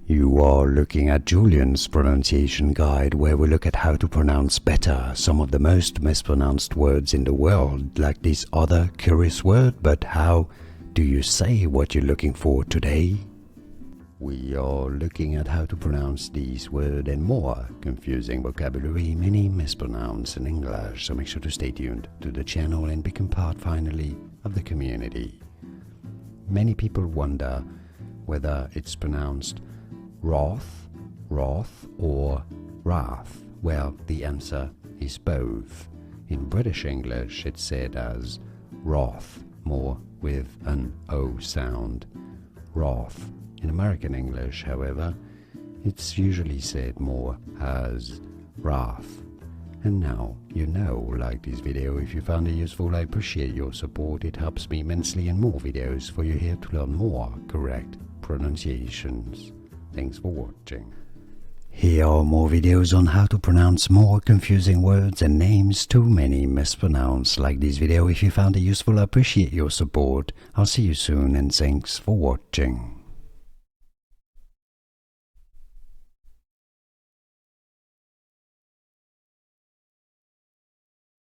You are looking at Julian's pronunciation guide, where we look at how to pronounce better some of the most mispronounced words in the world, like this other curious word. But how do you say what you're looking for today? We are looking at how to pronounce these words and more confusing vocabulary many mispronounce in English, so make sure to stay tuned to the channel and become part finally of the community. Many people wonder whether it's pronounced wrath, or wrath. Well, the answer is both. In British English, it's said as wrath, more with an O sound. Wrath. In American English, however, it's usually said more as wrath. And now you know. Like this video if you found it useful. I appreciate your support. It helps me immensely, and more videos for you here to learn more correct pronunciations. Thanks for watching. Here are more videos on how to pronounce more confusing words and names too many mispronounced. Like this video if you found it useful. I appreciate your support. I'll see you soon, and thanks for watching.